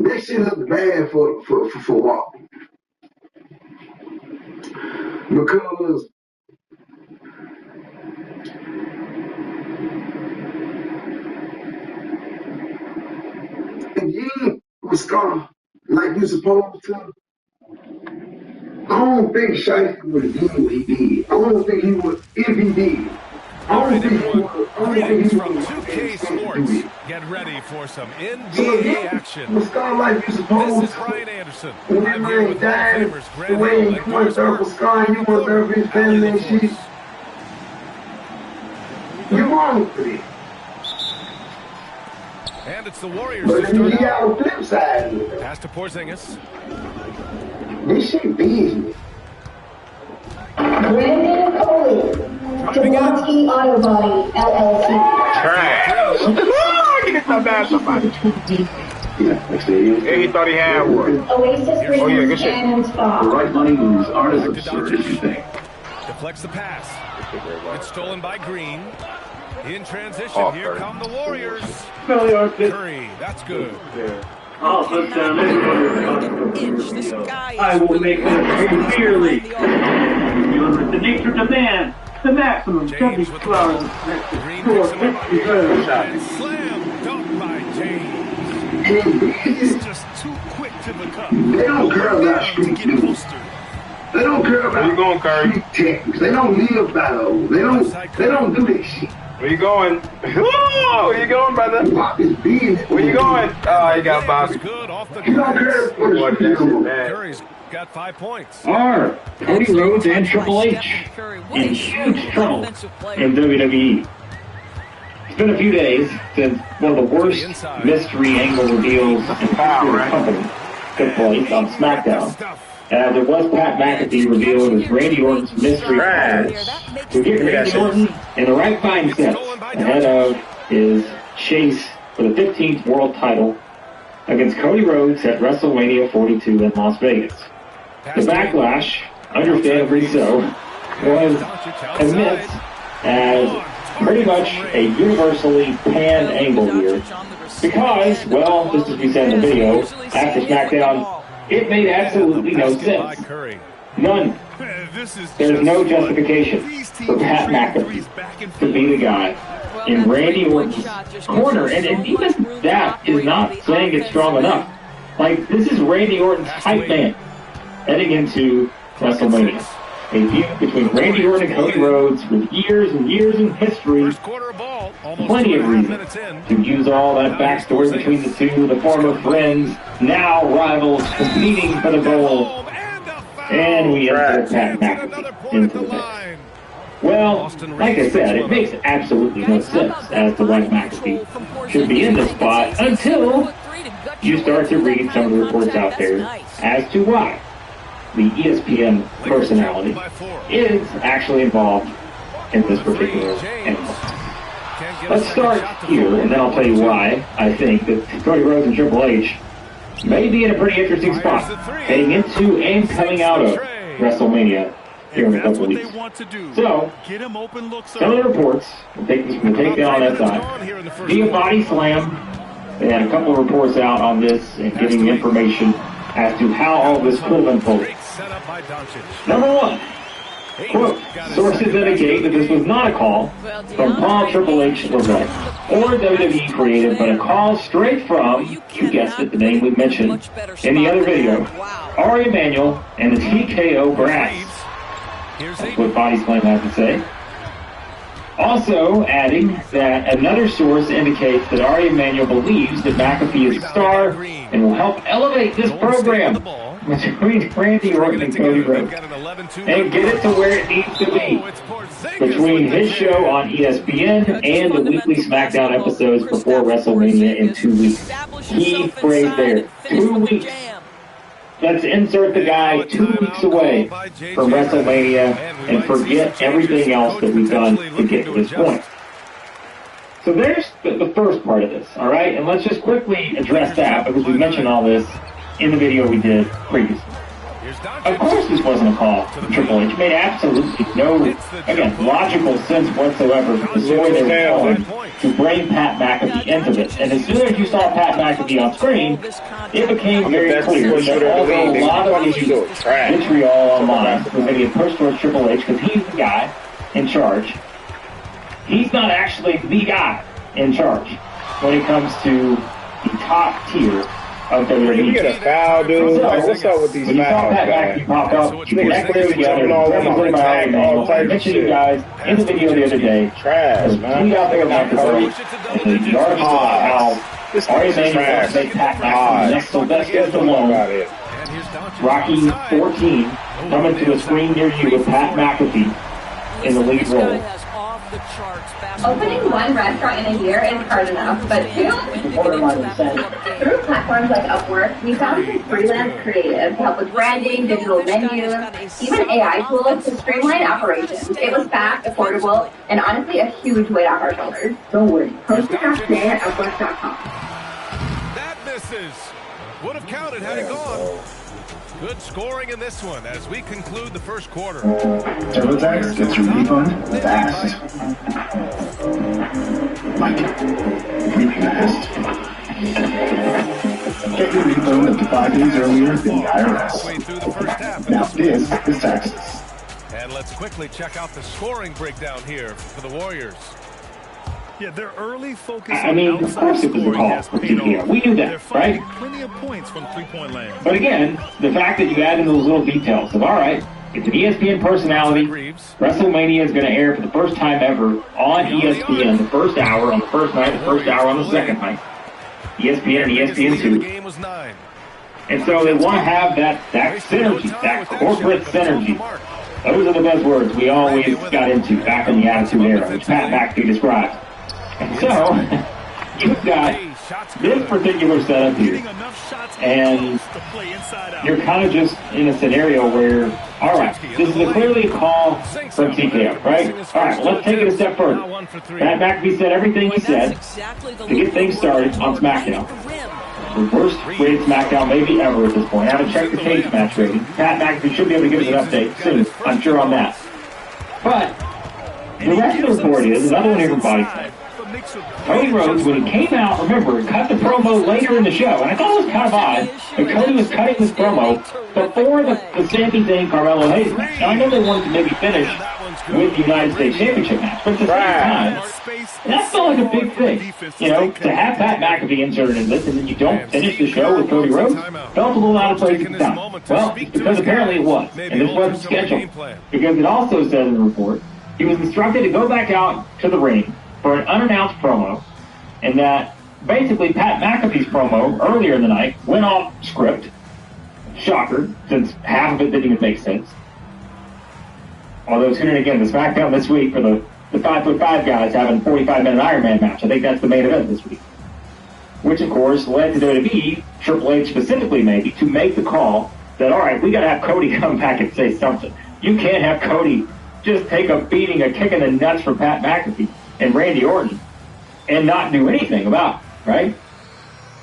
That shit look bad for Raw. Because if you was scar like you supposed to, I don't think Shiesty would have did what he did. I don't think he would, if he did. I don't think he would. Greetings from 2K Sports. Get ready for some NBA action. Was scar like you supposed This is Ryan Anderson. when I'm that here man with Hall of died, Famers the Grant way Hill he and went Doris there for Burke. scar, you went there for his family and shit. You're wrong for it. And it's the Warriors But who then start you out. got the flip side of it. Pass to Porzingis. This shit business. Brandon Coley, Jablonski Auto Body, LLC. Trash. Get that bad somebody. Yeah, next day. Yeah, he thought he had one. Oasis Oh, yeah, good Rings shit. and Spa. The right money moves aren't as absurd as you think. Deflects the pass. It's stolen by Green. In transition, Oh, here Curry. come the Warriors. Curry, that's good. I'll hunt down I will make them severely. The nature of man, the maximum James 72 with the hours. ball. Green Score picks him up. 50 goals. And slam dunk by James. He's just too quick to the cup. They don't care about To street get dudes. posted. They don't care Where you about going, Curry? street techniques. They don't live by those. They don't do that shit. Where you going? Where you going, brother? Pop is business. Where you going? Oh, you got Williams Bobby. good off the You don't glass. care for the What, street that shit dudes. bad. Curry's got 5 points. Are Cody Rhodes and Triple H in huge trouble in WWE? It's been a few days since one of the worst mystery angle reveals in the history of the company took place on SmackDown. As it was Pat McAfee revealed as Randy Orton's mystery powers to get Randy Orton in the right mindset ahead of his chase for the 15th world title against Cody Rhodes at WrestleMania 42 in Las Vegas. The backlash, understandably so, was immense as pretty much a universally panned angle here because, well, just as we said in the video, after SmackDown, it made absolutely no sense. None. There's no justification for Pat McAfee to be the guy in Randy Orton's corner, and even that is not saying it's strong enough. Like, this is Randy Orton's hype man heading into WrestleMania. A feud between Randy Orton and Cody Rhodes with years and years in history. Plenty of reason to use all that backstory between the two, the former friends, now rivals, competing for the gold. And we insert Pat McAfee into the mix. Well, like I said, it makes absolutely no sense as to why McAfee should be in this spot until you start to read some of the reports out there as to why the ESPN personality is actually involved in this particular angle. Let's start here, and then I'll tell you why I think that Cody Rhodes and Triple H may be in a pretty interesting spot heading into and coming out of WrestleMania here in a couple of weeks. So, some of the reports, we'll take this from the takedown on that side, via Body Slam, they had a couple of reports out on this and giving information as to how all this could have unfolded. Number one, quote, sources indicate that this was not a call from Paul Triple H Levesque or WWE creative, but a call straight from, you guessed it, the name we mentioned in the other video, Ari Emanuel and the TKO Brass. That's what Body Slam has to say. Also adding that another source indicates that Ari Emanuel believes that McAfee is a star and will help elevate this program between Randy Orton and Cody Rhodes and get it to where it needs to be between his show on ESPN and the weekly SmackDown episodes before WrestleMania in 2 weeks. Key phrase there, 2 weeks. Let's insert the guy 2 weeks away from WrestleMania and forget everything else that we've done to get to this point. So there's the first part of this, all right? And let's just quickly address that because we mentioned all this in the video we did previously. Of course this wasn't a call from Triple H. It made absolutely no, again, logical sense whatsoever for the story they were telling to bring Pat McAfee into it. And as soon as you saw Pat McAfee on screen, it became very clear that although a lot of the vitriol online was going to get pushed towards Triple H because he's the guy in charge, he's not actually the guy in charge when it comes to the top tier of WWE. You get a foul, dude. So, like, what's up with these fouls, guys? Pop up, niggas jumping all over my back, all types of shit. You guys in the video the other day. Trash, man. We out there about the break. And the article about how Ari Emanuel make Pat McAfee next to best of the one. Rocky 14 coming to a screen near you with Pat McAfee in the lead role. Opening one restaurant in a year is hard enough, but two? Through platforms like Upwork, we found some freelance creative to help with branding, digital menus, even AI tools to streamline operations. It was fast, affordable, and honestly a huge weight off our shoulders. Don't worry. Post your job today at Upwork.com. That misses. Would have counted had it gone. Good scoring in this one as we conclude the first quarter. TurboTax gets your refund fast. Like, really fast. Get your refund up to 5 days earlier than the IRS. Now this is Texas. And let's quickly check out the scoring breakdown here for the Warriors. Yeah, their early focus. I mean, of course it was a call for TKO. We knew that, right? Plenty of points from three-point land. But again, the fact that you add in those little details of, all right, it's an ESPN personality. WrestleMania is going to air for the first time ever on ESPN, the first hour on the first night, the first hour on the second night. ESPN and ESPN2. And so they want to have that synergy, that corporate synergy. Those are the buzzwords we always got into back in the Attitude Era, which Pat McAfee described. And so, you've got this particular setup here, and you're kind of just in a scenario where, all right, this is clearly a call from TKO, right? All right, well, let's take it a step further. Pat McAfee said everything he said to get things started on SmackDown. The worst rated SmackDown maybe ever at this point. I haven't checked the cage match rating. Pat McAfee should be able to give us an update soon, I'm sure on that. But the rest of the report is another one here from Body Slam. Cody Rhodes, when he came out, remember, cut the promo later in the show, and I thought it was kind of odd that Cody was cutting this promo before the Sami Zayn Carmelo Hayes match. Now, I know they wanted to maybe finish with the United States Championship match, but at the same time, that felt like a big thing. You know, to have Pat McAfee inserted in this and then you don't finish the show with Cody Rhodes felt a little out of place at the time. Well, because apparently it was, and this wasn't scheduled. Because it also says in the report, he was instructed to go back out to the ring for an unannounced promo, and that basically Pat McAfee's promo earlier in the night went off script. Shocker, since half of it didn't even make sense. Although tuning in again, the SmackDown this week for the 5'5" guys having a 45-minute Iron Man match. I think that's the main event this week. Which, of course, led to WWE, Triple H specifically maybe, to make the call that, all right, we got to have Cody come back and say something. You can't have Cody just take a beating, a kick in the nuts from Pat McAfee and Randy Orton and not do anything about it, right?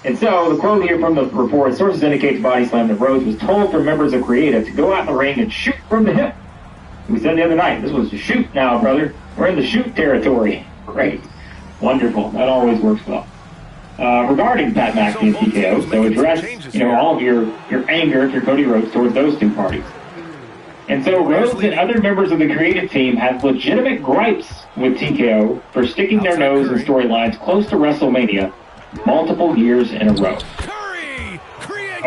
And so the quote here from the report, sources indicate to Body Slam that Rhodes was told for members of Creative to go out in the ring and shoot from the hip. We said the other night, this was a shoot now, brother. We're in the shoot territory. Great. Wonderful. That always works well. Regarding Pat McAfee and TKO, so address, all of your anger if you're Cody Rhodes towards those two parties. And so Rhodes and other members of the creative team have legitimate gripes with TKO for sticking their nose in storylines close to WrestleMania multiple years in a row.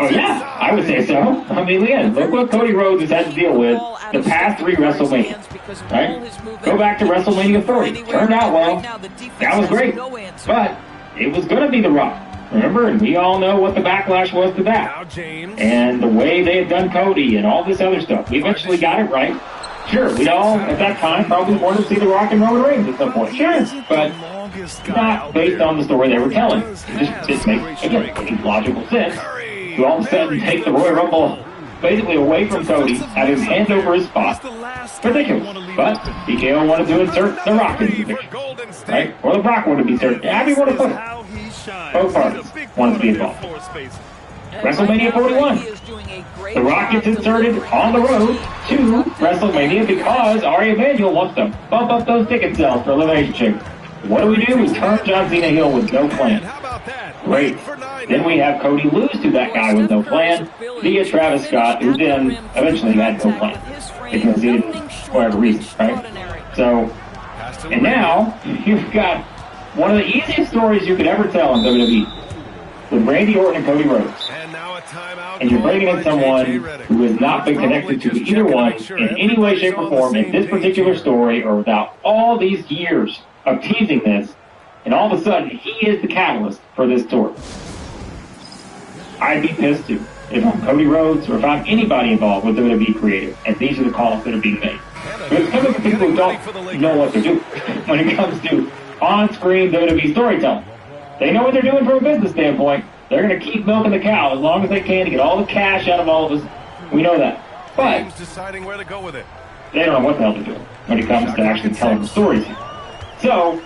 Oh yeah, I would say so. I mean, again, look what Cody Rhodes has had to deal with the past 3 WrestleManias, right? Go back to WrestleMania 30. Turned out well. That was great. But it was going to be The Rock. Remember, and we all know what the backlash was to that. And the way they had done Cody and all this other stuff. We eventually got it right. Sure, we'd all, at that time, probably wanted to see The Rock and Roman Reigns at some point. Sure, but not based on the story they were telling. It just makes, again, any logical sense to all of a sudden take the Royal Rumble basically away from Cody, have him hand over his spot. Ridiculous. But TKO wanted to insert The Rock into the picture, right? Or The Rock wanted to be inserted. However you want to put it. Both parties wanted to be involved. WrestleMania 41. The Rock gets inserted on the road to WrestleMania because Ari Emanuel wants to bump up those ticket sales for Elimination Chamber. What do? We turn John Cena heel with no plan. Great. Then we have Cody lose to that guy with no plan via Travis Scott, who then eventually had no plan because he didn't, for whatever reason, right? So, and now you've got one of the easiest stories you could ever tell in WWE with Randy Orton and Cody Rhodes. And you're bringing in someone who has not been connected to either one in any way, shape, or form in this particular story or without all these years of teasing this, and all of a sudden he is the catalyst for this story. I'd be pissed too if I'm Cody Rhodes or if I'm anybody involved with WWE Creative, and these are the calls that are being made. But it's coming from people who don't know what they're doing when it comes to on-screen WWE storytelling. They know what they're doing from a business standpoint. They're going to keep milking the cow as long as they can to get all the cash out of all of us. We know that. But deciding where to go with it. They don't know what the hell they're doing when it comes to actually telling the stories. So,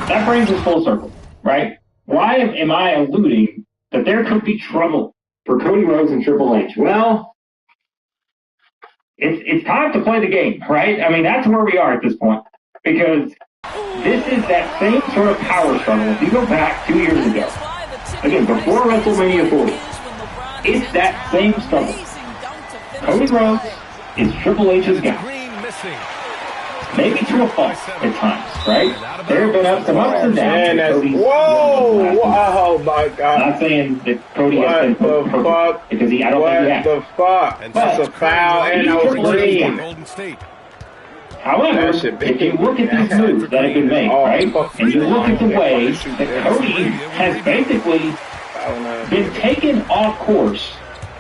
that brings us full circle, right? Why am I alluding that there could be trouble for Cody Rhodes and Triple H? Well, it's time to play the game, right? I mean, that's where we are at this point. Because this is that same sort of power struggle. If you go back 2 years ago, again, before WrestleMania 40, it's that same struggle. Cody Rhodes is Triple H's guy. Maybe to a fault at times, right? There have been some ups and downs. Man, whoa! Oh my God! I'm not saying that Cody has been perfect because I don't think he has. What the fuck? That's a foul and that was green. However, if you look at these moves that have been made, right, and you look at the way that Cody has basically been taken off course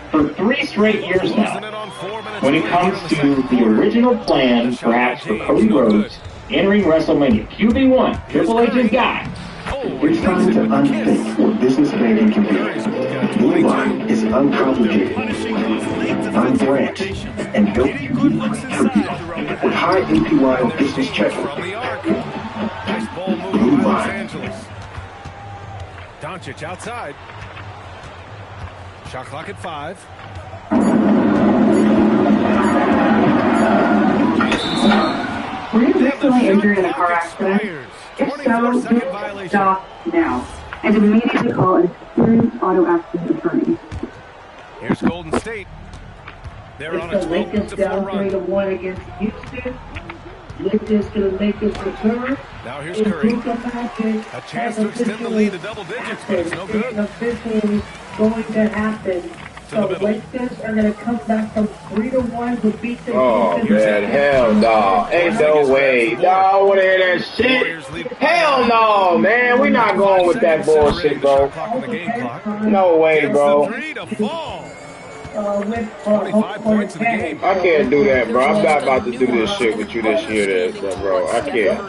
for 3 straight years now, when it comes to the original plan, perhaps for Cody Rhodes entering WrestleMania, QB1, Triple H's guy. It's time to unthink what business planning can be. Moonlight is uncomplicated, unbranched, and built uniquely for you with high APY business checking. Moonlight. Doncic outside. Shot clock at 5. Were you recently injured in a car accident? If so, stop now and immediately call an experienced auto accident attorney. Here's Golden State. They're on a 12-4 run. 3-1 against Houston. Lakers to the Lakers return. Now here's Curry. A chance to extend the lead to double digits, but it's no good. Officially going to happen. So the Lakers are going to come back from 3-1 to beat the Oh man, hell no. Ain't no way. No, I don't want to hear that shit. Hell no, man. We not going with that bullshit, bro. No way, bro. 25 points in the game. I can't do that, bro. I'm not about to do this shit with you this year, bro. I can't.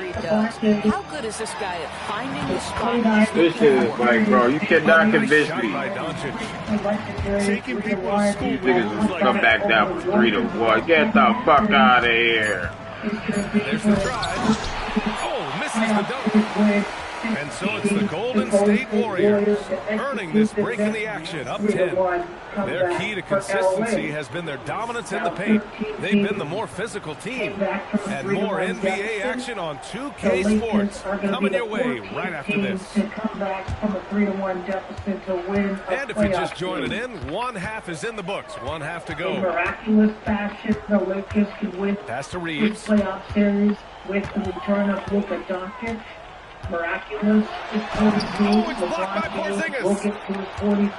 How good is this guy at finding his spot? This shit is like, bro, you cannot convince me. Niggas just come back down from 3-1. Get the fuck out of here. There's the drive. Oh, misses the dunk. And so it's the Golden State Warriors earning this break in the action, up 10. Their key to consistency has been their dominance in the paint. They've been the more physical team. And more NBA action on 2K Sports coming your way right after this. And if you're just joining in, one half is in the books. One half to go. Miraculous fashion, the Lakers can win Pass to Reeves. Playoff series with the return of Luka Doncic. Miraculous. Oh, it's blocked by Porzingis.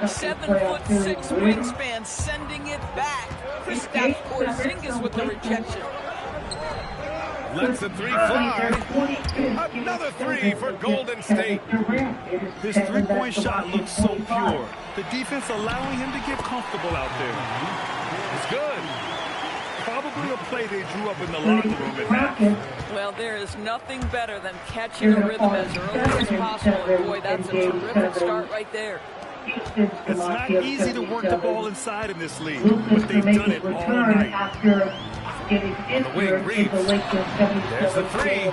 7'6" wingspan sending it back. Kristaps Porzingis with the rejection. Lets the 3 fly. Another 3 for Golden State. His three-point shot looks so pure. The defense allowing him to get comfortable out there. It's good. Probably a play they drew up in the locker room at half. Well, there is nothing better than catching a rhythm as early as possible. Boy, that's a terrific start right there. It's not easy to work the ball inside in this league, but they've done it all night. On the wing, Reeves. There's the 3.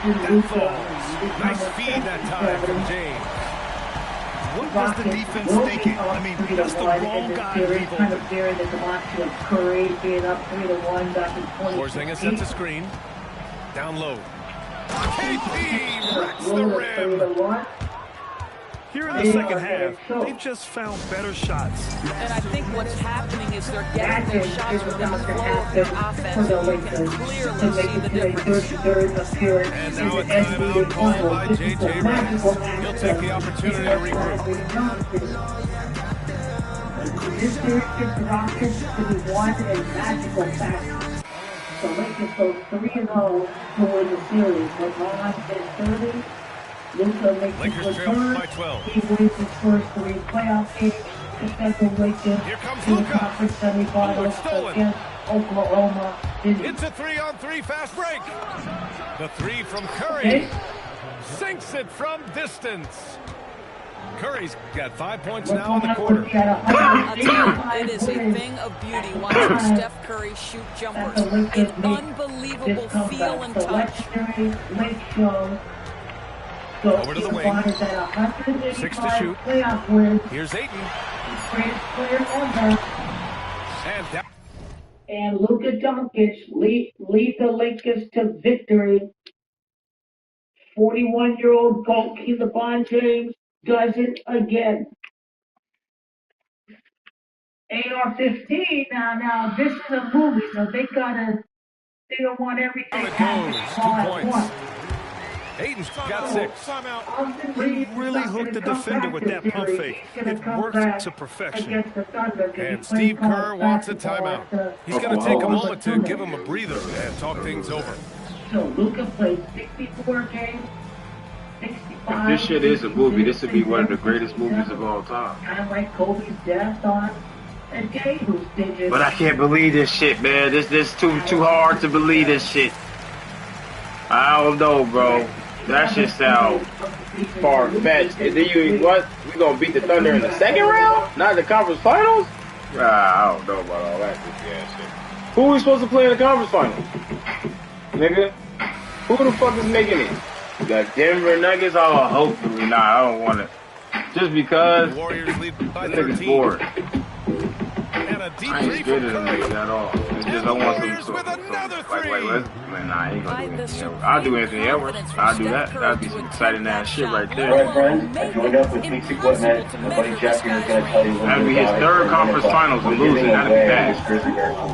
That falls. Nice feed that time from James. What was the defense thinking? I mean, that's the wrong guy to leave kind of open. buried at the box with Curry being up 3-1 back in 20. Porzingis sets a screen. Down low. KP wrecks the rim. Here in the second half, they've just found better shots. And I think what's happening is they're getting their shots within the flow of their offense. You can clearly see the difference. And now a timeout called by J.J. Redick. He'll take the opportunity to regroup. This series gets the Rockets to be won in magical fashion. The Lakers go 3-0 to win the series. LeBron is 30. Luka makes Lakers his trail return. by 12. He wins his first 3 playoff games to send the Lakers Here comes to the Luka. conference Oh, semifinals it's stolen. against Oklahoma. It's a 3-on-3 fast break. The 3 from Curry. Sinks it from distance. Curry's got 5 points now in the quarter. I'll tell you, it is a thing of beauty watching Steph Curry shoot jumpers. An unbelievable feel and touch. Over to the wing. 6 to shoot. Here's Ayton. And down. And Luka Doncic lead the Lakers to victory. 41-year-old goalkeeper LeBron James does it again. AR-15 now this is a movie, so they don't want everything Down it happening goes. all 2 at points. once. Ayton's got 6. He really hooked the defender with that pump fake. It worked to perfection. And Steve Kerr wants a timeout. He's going to take a moment to give him a breather and talk things over. So Luka played 64 games, 65. If this shit is a movie, this would be one of the greatest movies of all time. Kind of like Kobe's death on a day who's digits. But I can't believe this shit, man. This too hard to believe this shit. I don't know, bro. That shit sound far-fetched. And then we gonna beat the Thunder in the second round? Not the conference finals? I don't know about all that shit. Who are we supposed to play in the conference finals? Nigga? Who the fuck is making it? The Denver Nuggets? Oh, hopefully not. I don't want it. Just because The Warriors lead by the nigga's 13. bored. And a deep I 3 ain't from scared of them niggas Curry. at all. It's And just the I want Warriors some with another like, 3. man, nah, I ain't gonna do anything else. I'll do Anthony Edwards. I'll do that. That'd be some exciting ass shit right All there. right, friends, I joined up with Weeks Equipment. My buddy Jeff here is going to tell you a little That'd be bit his about it. third conference finals and losing. That'd be bad.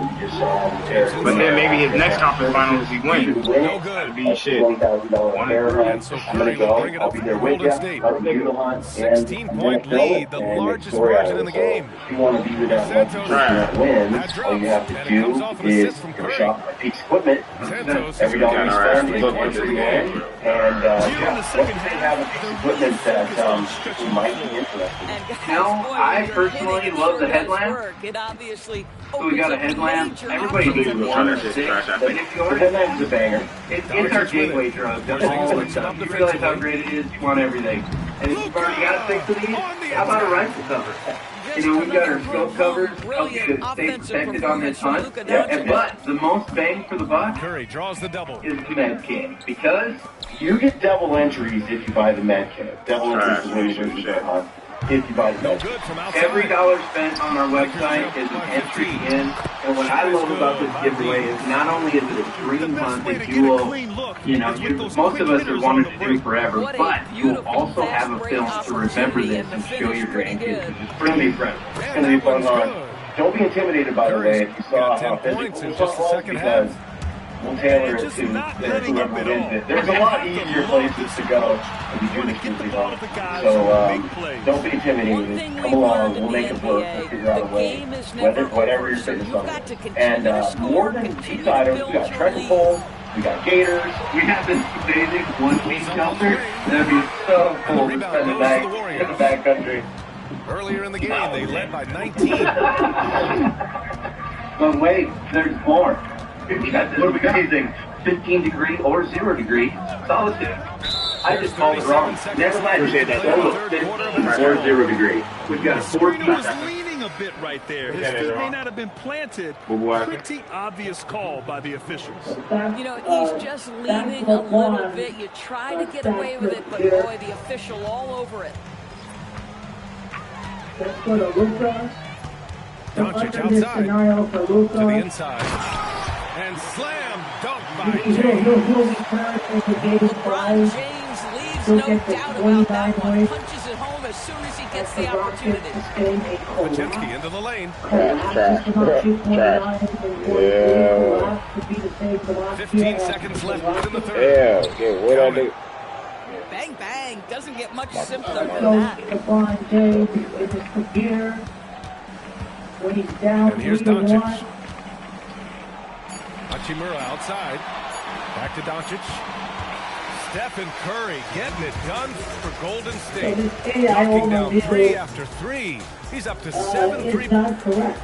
But then maybe his next conference finals he wins. No good. That'd be shit. And so Curry will bring it up for Golden State. 16-point lead, the largest margin in the game. If you want to be with that Santos that wins, that all you have drops, to and it comes do off an is assist from go Curry. shop at Peaks Equipment. Santos Every dollar you got spend, 3 look points into in the the game. game. And Here in the what second they half, have at Peaks they're Equipment that focused on you might be interested in. And guys, No, boy, I when you're personally hitting, it love the sure does headlamp. work. It obviously So we got a opens up headlamp. major Everybody options needs in the one or offense. six. Trash, I But think. if you The order headlamp's a banger. it's our gateway drug. That's all it's done. You realize how great it is. You want everything. And if you've already got 6 of these, how about a rifle cover? You know, we've got our scope covers, help you to stay protected on this hunt. But the most bang for the buck Curry draws the double. is the med kit. Because You get double entries if you buy the med kit. Double entries to win versus that hunt. If you buy the No med kit. good from outside. every dollar spent on our website is an entry in. And what I love about this giveaway is not only is it a dream hunt that you will, most of us have wanted to do forever, but you'll also have a film to remember this and show your grandkids. It's pretty friendly. It's going to be fun hunt. Don't be intimidated, by the way, if you saw got how 10 points physical in this just the was, second because half. we'll tailor it Just to not letting whoever him at wins all. it. There's a lot easier places to go if you do this movie hunt. So don't be intimidated. Come along, we'll make it work. We'll figure out a way. Whatever your fitness level. And more than these items, we got trekking poles, we got gators. We have this amazing one-week shelter. That'd be so cool to spend the night in the backcountry. Earlier in the game, they led by 19. But wait, there's more. We got this amazing 15-degree or 0-degree solitude. I just called it wrong. Never mind. Appreciate that. Solo, 15 or 0 degree. We've got a 4 Screener was leaning a bit right there. His feet may not have been planted. Pretty obvious call by the officials. You know, he's just leaning a little bit. You try to get away with it, but boy, the official all over it. Let's go to Luka. Doncic Under this outside scenario for Luka. to the inside. And slam dunk by He'll return in the game LeBron James leaves no doubt about that one. Punches it home as soon as he gets the opportunity. Pajemski into the lane. Yeah. 15 seconds left within the third. Yeah, what I do? Bang, bang. Doesn't get much simpler than that. LeBron James in his career when he's down And here's 3-1. Doncic. Hachimura outside. Back to Doncic. Stephen Curry getting it done for Golden State. Knocking down 3 after 3. He's up to 7 It's three. not correct.